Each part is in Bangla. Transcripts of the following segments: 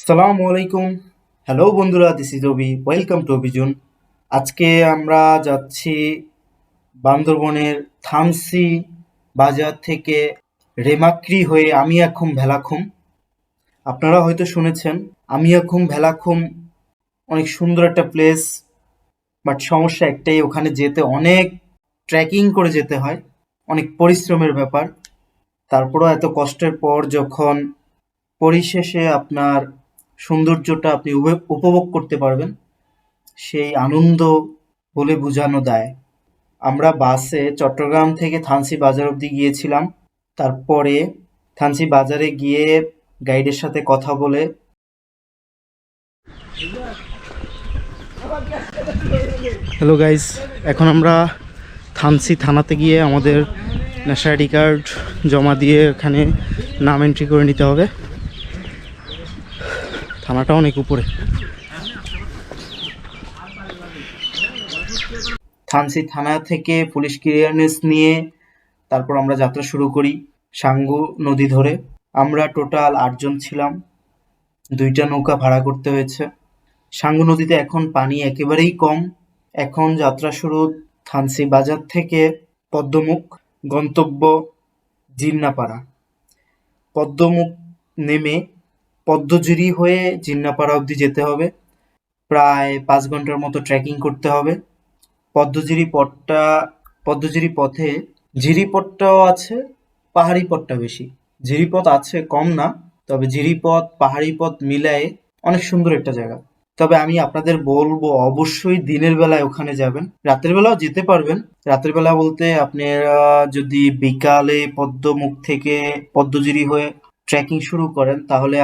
আসসালামু আলাইকুম। হ্যালো বন্ধুরা, this is Abhi. Welcome to অভিজুন। আজকে আমরা যাচ্ছি বান্দরবনের থামসি বাজার থেকে রেমাক্রি হয়ে আমিয়াখুম ভেলাখুম। আপনারা হয়তো শুনেছেন আমিয়াখুম ভেলাখুম অনেক সুন্দর একটা প্লেস, বাট সমস্যা একটাই, ওখানে যেতে অনেক ট্রেকিং করে যেতে হয়, অনেক পরিশ্রমের ব্যাপার। তারপরও এত কষ্টের পর যখন পরিশেষে আপনার সৌন্দর্যটা আপনি উপভোগ করতে পারবেন, সেই আনন্দ বলে বোঝানো দায়। আমরা বাসে চট্টগ্রাম থেকে থানসি বাজার অবধি গিয়েছিলাম। তারপরে থানসি বাজারে গিয়ে গাইডের সাথে কথা বলে হ্যালো গাইস, এখন আমরা থানসি থানাতে গিয়ে আমাদের ন্যাশনাল আইডি কার্ড জমা দিয়ে ওখানে নাম এন্ট্রি করে নিতে হবে। থানাটা অনেক উপরে। থানসি থানা থেকে পুলিশ ক্লিয়ারেন্স নিয়ে তারপর আমরা যাত্রা শুরু করি সাঙ্গু নদী ধরে। আমরা টোটাল 8 জন ছিলাম, 2টা নৌকা ভাড়া করতে হয়েছে। সাঙ্গু নদীতে এখন পানি একেবারেই কম। এখন যাত্রা শুরু থানসি বাজার থেকে পদ্মমুখ, গন্তব্য জিন্নাপাড়া। পদ্মমুখ নেমে পদ্মজুরি হয়ে জিন্নাপাড়া অবধি যেতে হবে। প্রায় 5 ঘন্টার মতো ট্রেকিং করতে হবে। পদ্মজুরি পথে জিরিপথটাও আছে, পাহাড়ি পথটা বেশি। জিরিপথ আছে, কম না, তবে জিরিপথ পাহাড়ি পথ মিলায়ে অনেক সুন্দর একটা জায়গা। তবে আমি আপনাদের বলবো অবশ্যই দিনের বেলায় ওখানে যাবেন। রাতের বেলাও যেতে পারবেন। রাতের বেলা বলতে আপনারা যদি বিকালে পদ্মমুখ থেকে পদ্মজুরি হয়ে ট্রেকিং শুরু করেন, তাহলে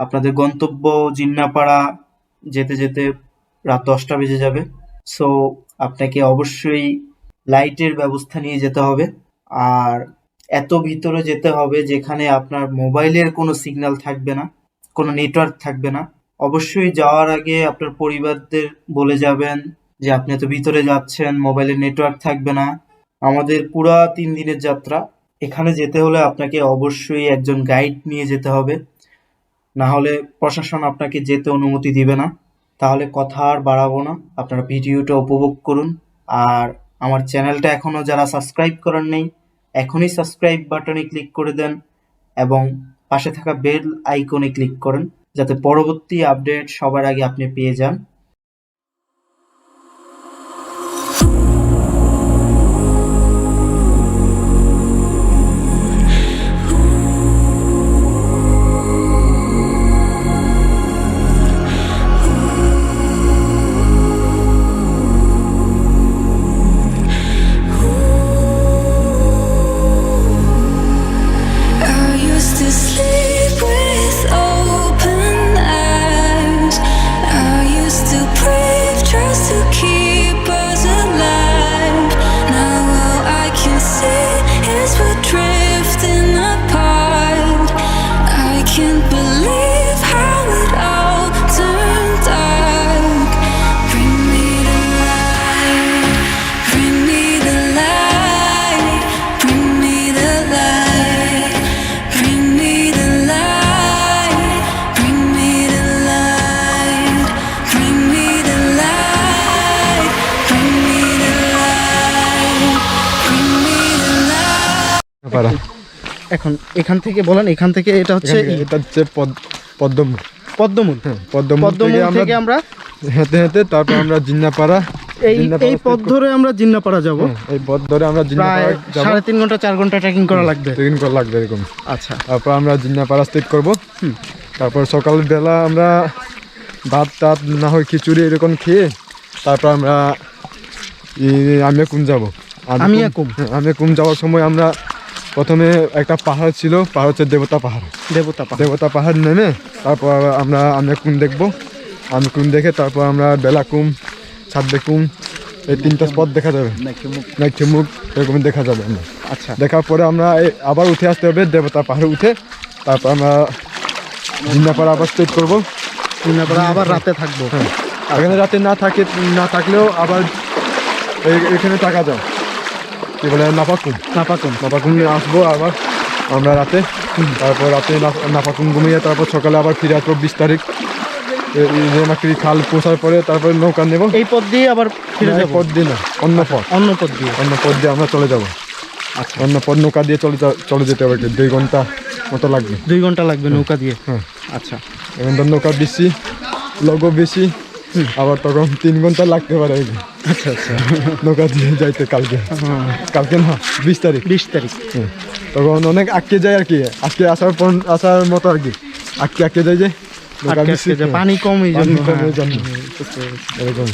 আপনাদের গন্তব্য জিন্নাপাড়া যেতে যেতে রাত 10টা বেজে যাবে। সো আপনাকে অবশ্যই লাইটের ব্যবস্থা নিয়ে যেতে হবে। আর এত ভিতরে যেতে হবে যেখানে আপনার মোবাইলের কোনো সিগন্যাল থাকবে না, কোনো নেটওয়ার্ক থাকবে না। অবশ্যই যাওয়ার আগে আপনার পরিবারদের বলে যাবেন যে আপনি এত ভিতরে যাচ্ছেন, মোবাইলের নেটওয়ার্ক থাকবে না। আমাদের পুরা 3 দিনের যাত্রা। এখানে যেতে হলে আপনাকে অবশ্যই একজন গাইড নিয়ে যেতে হবে, না হলে প্রশাসন আপনাকে যেতে অনুমতি দিবে না। তাহলে কথা আর বাড়াবো না, আপনারা ভিডিওটা উপভোগ করুন। আর আমার চ্যানেলটা এখনো যারা সাবস্ক্রাইব করেন নাই, এখনই সাবস্ক্রাইব বাটনে ক্লিক করে দেন এবং পাশে থাকা বেল আইকনে ক্লিক করেন, যাতে পরবর্তী আপডেট সবার আগে আপনি পেয়ে যান। এখন এখান থেকে বলেন, এখান থেকে এটা হচ্ছে পদ্মমুখ। পদ্মমূল। পদ্মমুখ থেকে আমরা হেঁটে হেঁটে তারপর আমরা জিন্নাপাড়া, এই পথ ধরে আমরা জিন্নাপাড়া যাব। এই পথ ধরে আমরা প্রায় 3.5 ঘন্টা 4 ঘন্টা ট্রেকিং করা লাগবে। এরকম। আচ্ছা, তারপর আমরা জিন্নাপাড়া স্টেট করব। তারপর সকালবেলা আমরা ভাত টাত না হয় খিচুড়ি এরকম খেয়ে তারপর আমরা আমিয়াকুম যাব। আমিয়াকুম যাওয়ার সময় আমরা প্রথমে একটা পাহাড় ছিল, পাহাড় হচ্ছে দেবতা পাহাড় নেমে তারপর আমরা আমিয়াকুম দেখবো। আমিয়াকুম দেখে তারপর আমরা বেলাকুম, ছাদবেকুম, এই 3টা স্পট দেখা যাবে। নাইখেমুখ এরকম দেখা যাবে আমরা। আচ্ছা, দেখার পরে আমরা আবার উঠে আসতে হবে দেবতা পাহাড়ে উঠে। তারপর আমরা জিন্নাপাড়া আবার স্টেট করবো। জিন্নাপাড়া আবার রাতে থাকবো। হ্যাঁ, এখানে রাতে না থাকলেও আবার এখানে থাকা যায়, কি বলে নাপাকুম আসবো। আবার আমরা রাতে, তারপর রাতে নাফাকুম ঘুমিয়ে তারপর সকালে আবার ফিরে আসবো 20 তারিখ রেমাকড়ি খাল পৌঁছার পরে, তারপরে নৌকা নেব। এই পথ দিয়ে আবার ফিরে যাব? পথ দিয়ে না, অন্য পথ দিয়ে আমরা চলে যাব। আচ্ছা, অন্য পথ নৌকা দিয়ে চলে যেতে হবে, 2 ঘন্টা মতো লাগবে। 2 ঘন্টা লাগবে নৌকা দিয়ে? হ্যাঁ। আচ্ছা, এখন তো নৌকা বেশি, লগও বেশি, আবার তখন 3 ঘন্টা লাগতে পারে। আচ্ছা আচ্ছা। নৌকা দিয়ে যাইতে কালকে না 20 তারিখ। তখন অনেক আটকে যায় আর কি, আজকে আসার মতো আর কি, আটকে যায় যে পানি কম এই জন্য। এরকম।